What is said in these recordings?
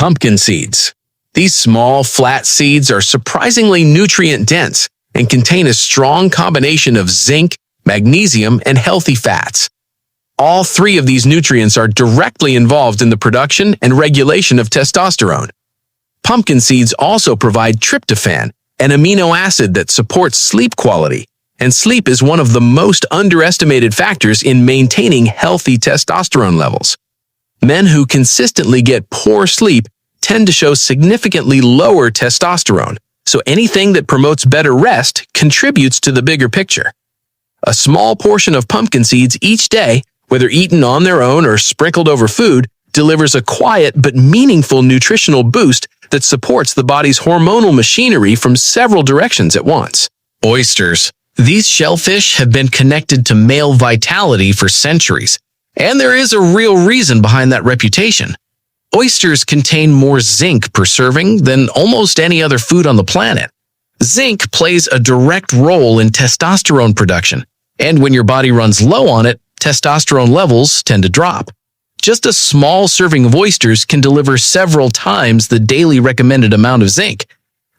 Pumpkin seeds. These small, flat seeds are surprisingly nutrient-dense and contain a strong combination of zinc, magnesium, and healthy fats. All three of these nutrients are directly involved in the production and regulation of testosterone. Pumpkin seeds also provide tryptophan, an amino acid that supports sleep quality, and sleep is one of the most underestimated factors in maintaining healthy testosterone levels. Men who consistently get poor sleep tend to show significantly lower testosterone, so anything that promotes better rest contributes to the bigger picture. A small portion of pumpkin seeds each day, whether eaten on their own or sprinkled over food, delivers a quiet but meaningful nutritional boost that supports the body's hormonal machinery from several directions at once. Oysters. These shellfish have been connected to male vitality for centuries, and there is a real reason behind that reputation. Oysters contain more zinc per serving than almost any other food on the planet. Zinc plays a direct role in testosterone production, and when your body runs low on it, testosterone levels tend to drop. Just a small serving of oysters can deliver several times the daily recommended amount of zinc.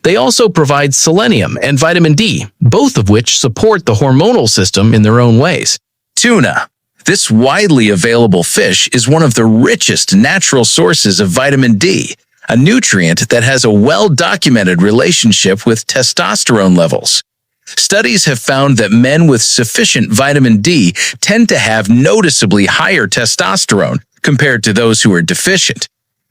They also provide selenium and vitamin D, both of which support the hormonal system in their own ways. Tuna. This widely available fish is one of the richest natural sources of vitamin D, a nutrient that has a well-documented relationship with testosterone levels. Studies have found that men with sufficient vitamin D tend to have noticeably higher testosterone compared to those who are deficient.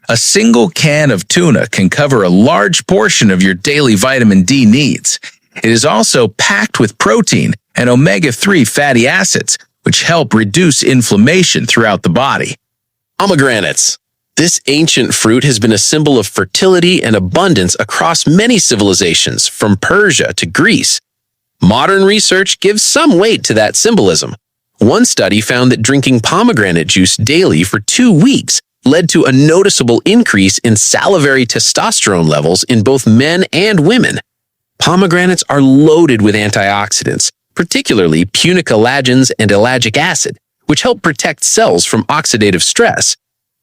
A single can of tuna can cover a large portion of your daily vitamin D needs. It is also packed with protein and omega-3 fatty acids, which help reduce inflammation throughout the body. Pomegranates. This ancient fruit has been a symbol of fertility and abundance across many civilizations, from Persia to Greece. Modern research gives some weight to that symbolism. One study found that drinking pomegranate juice daily for 2 weeks led to a noticeable increase in salivary testosterone levels in both men and women. Pomegranates are loaded with antioxidants, particularly punicalagins and ellagic acid, which help protect cells from oxidative stress.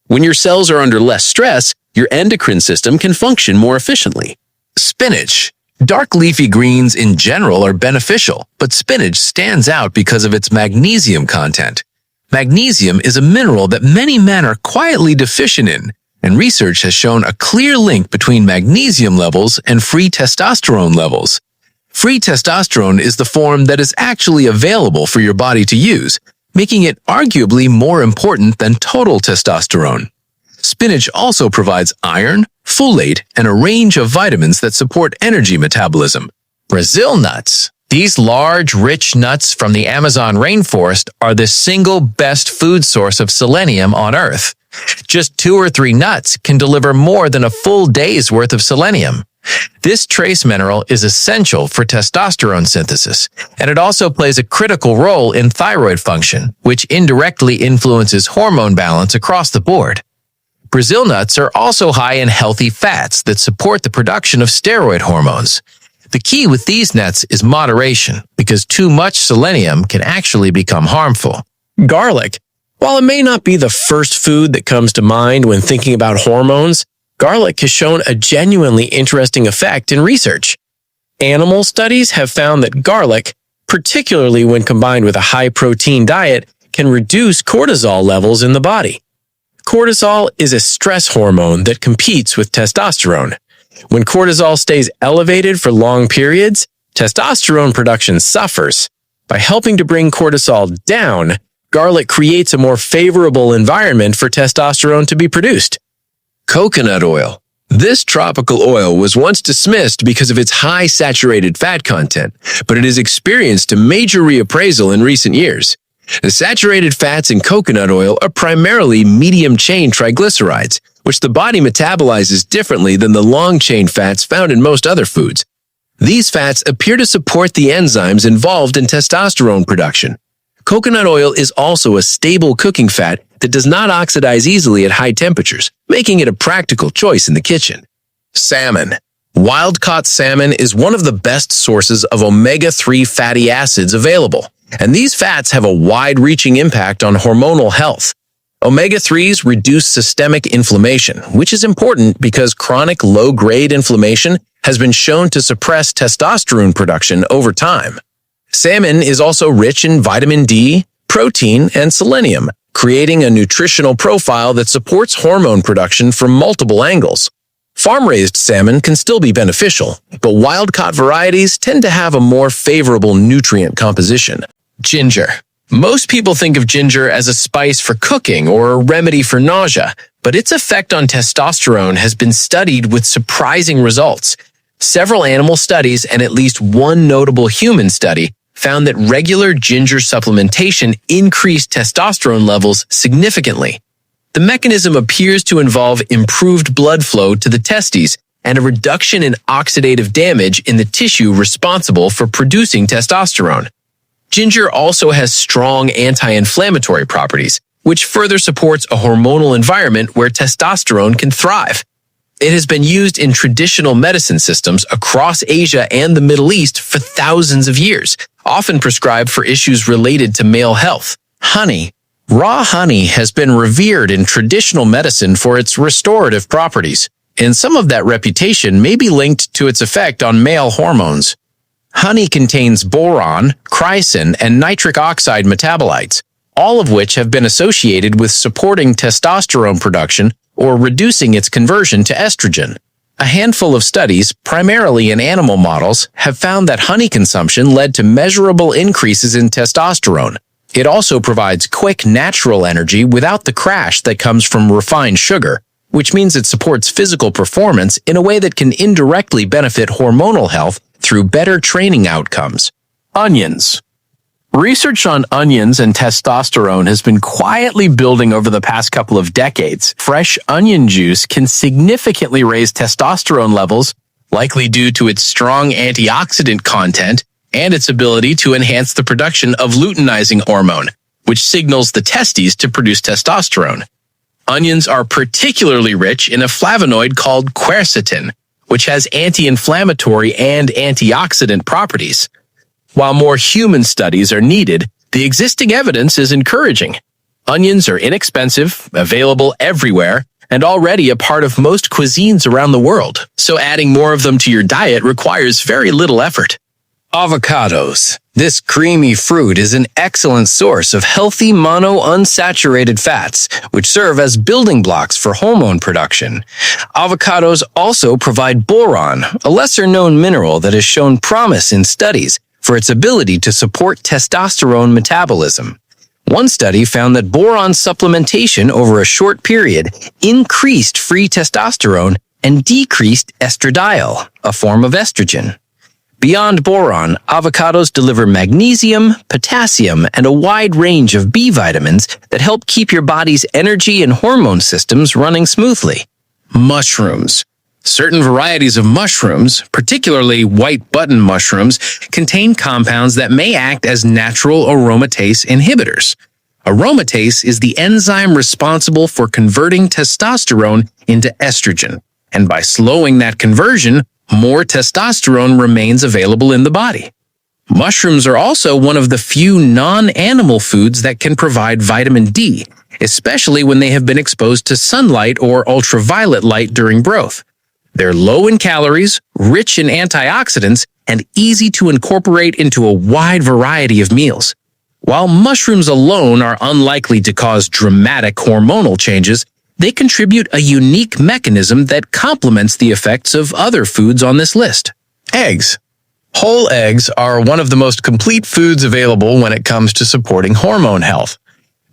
When your cells are under less stress, your endocrine system can function more efficiently. Spinach. Dark leafy greens in general are beneficial, but spinach stands out because of its magnesium content. Magnesium is a mineral that many men are quietly deficient in, and research has shown a clear link between magnesium levels and free testosterone levels. Free testosterone is the form that is actually available for your body to use, making it arguably more important than total testosterone. Spinach also provides iron, folate, and a range of vitamins that support energy metabolism. Brazil nuts. These large, rich nuts from the Amazon rainforest are the single best food source of selenium on Earth. Just 2 or 3 nuts can deliver more than a full day's worth of selenium. This trace mineral is essential for testosterone synthesis, and it also plays a critical role in thyroid function, which indirectly influences hormone balance across the board. Brazil nuts are also high in healthy fats that support the production of steroid hormones. The key with these nuts is moderation, because too much selenium can actually become harmful. Garlic. While it may not be the first food that comes to mind when thinking about hormones, garlic has shown a genuinely interesting effect in research. Animal studies have found that garlic, particularly when combined with a high-protein diet, can reduce cortisol levels in the body. Cortisol is a stress hormone that competes with testosterone. When cortisol stays elevated for long periods, testosterone production suffers. By helping to bring cortisol down, garlic creates a more favorable environment for testosterone to be produced. Coconut oil. This tropical oil was once dismissed because of its high saturated fat content, but it has experienced a major reappraisal in recent years. The saturated fats in coconut oil are primarily medium-chain triglycerides, which the body metabolizes differently than the long-chain fats found in most other foods. These fats appear to support the enzymes involved in testosterone production. Coconut oil is also a stable cooking fat that does not oxidize easily at high temperatures, making it a practical choice in the kitchen. Salmon. Wild-caught salmon is one of the best sources of omega-3 fatty acids available, and these fats have a wide-reaching impact on hormonal health. Omega-3s reduce systemic inflammation, which is important because chronic low-grade inflammation has been shown to suppress testosterone production over time. Salmon is also rich in vitamin D, protein, and selenium, creating a nutritional profile that supports hormone production from multiple angles. Farm-raised salmon can still be beneficial, but wild-caught varieties tend to have a more favorable nutrient composition. Ginger. Most people think of ginger as a spice for cooking or a remedy for nausea, but its effect on testosterone has been studied with surprising results. Several animal studies and at least one notable human study found that regular ginger supplementation increased testosterone levels significantly. The mechanism appears to involve improved blood flow to the testes and a reduction in oxidative damage in the tissue responsible for producing testosterone. Ginger also has strong anti-inflammatory properties, which further supports a hormonal environment where testosterone can thrive. It has been used in traditional medicine systems across Asia and the Middle East for thousands of years, often prescribed for issues related to male health. Honey. Raw honey has been revered in traditional medicine for its restorative properties, and some of that reputation may be linked to its effect on male hormones. Honey contains boron, chrysin, and nitric oxide metabolites, all of which have been associated with supporting testosterone production or reducing its conversion to estrogen. A handful of studies, primarily in animal models, have found that honey consumption led to measurable increases in testosterone. It also provides quick, natural energy without the crash that comes from refined sugar, which means it supports physical performance in a way that can indirectly benefit hormonal health through better training outcomes. Onions. Research on onions and testosterone has been quietly building over the past couple of decades. Fresh onion juice can significantly raise testosterone levels, likely due to its strong antioxidant content and its ability to enhance the production of luteinizing hormone, which signals the testes to produce testosterone. Onions are particularly rich in a flavonoid called quercetin, which has anti-inflammatory and antioxidant properties. While more human studies are needed, the existing evidence is encouraging. Onions are inexpensive, available everywhere, and already a part of most cuisines around the world, so adding more of them to your diet requires very little effort. Avocados. This creamy fruit is an excellent source of healthy monounsaturated fats, which serve as building blocks for hormone production. Avocados also provide boron, a lesser-known mineral that has shown promise in studies for its ability to support testosterone metabolism. One study found that boron supplementation over a short period increased free testosterone and decreased estradiol, a form of estrogen. Beyond boron, avocados deliver magnesium, potassium, and a wide range of B vitamins that help keep your body's energy and hormone systems running smoothly. Mushrooms. Certain varieties of mushrooms, particularly white button mushrooms, contain compounds that may act as natural aromatase inhibitors. Aromatase is the enzyme responsible for converting testosterone into estrogen, and by slowing that conversion, more testosterone remains available in the body. Mushrooms are also one of the few non-animal foods that can provide vitamin D, especially when they have been exposed to sunlight or ultraviolet light during growth. They're low in calories, rich in antioxidants, and easy to incorporate into a wide variety of meals. While mushrooms alone are unlikely to cause dramatic hormonal changes, they contribute a unique mechanism that complements the effects of other foods on this list. Eggs. Whole eggs are one of the most complete foods available when it comes to supporting hormone health.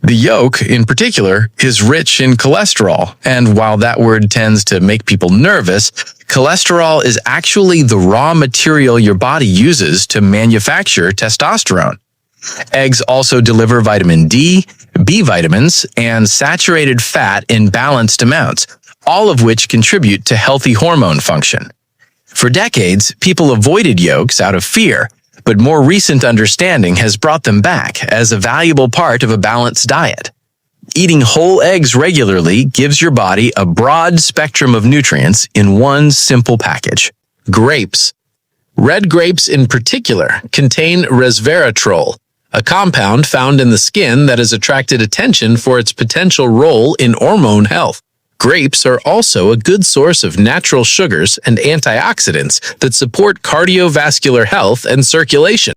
The yolk, in particular, is rich in cholesterol, and while that word tends to make people nervous, cholesterol is actually the raw material your body uses to manufacture testosterone. Eggs also deliver vitamin D, B vitamins, and saturated fat in balanced amounts, all of which contribute to healthy hormone function. For decades, people avoided yolks out of fear, but more recent understanding has brought them back as a valuable part of a balanced diet. Eating whole eggs regularly gives your body a broad spectrum of nutrients in one simple package. Grapes. Red grapes in particular contain resveratrol, a compound found in the skin that has attracted attention for its potential role in hormone health. Grapes are also a good source of natural sugars and antioxidants that support cardiovascular health and circulation.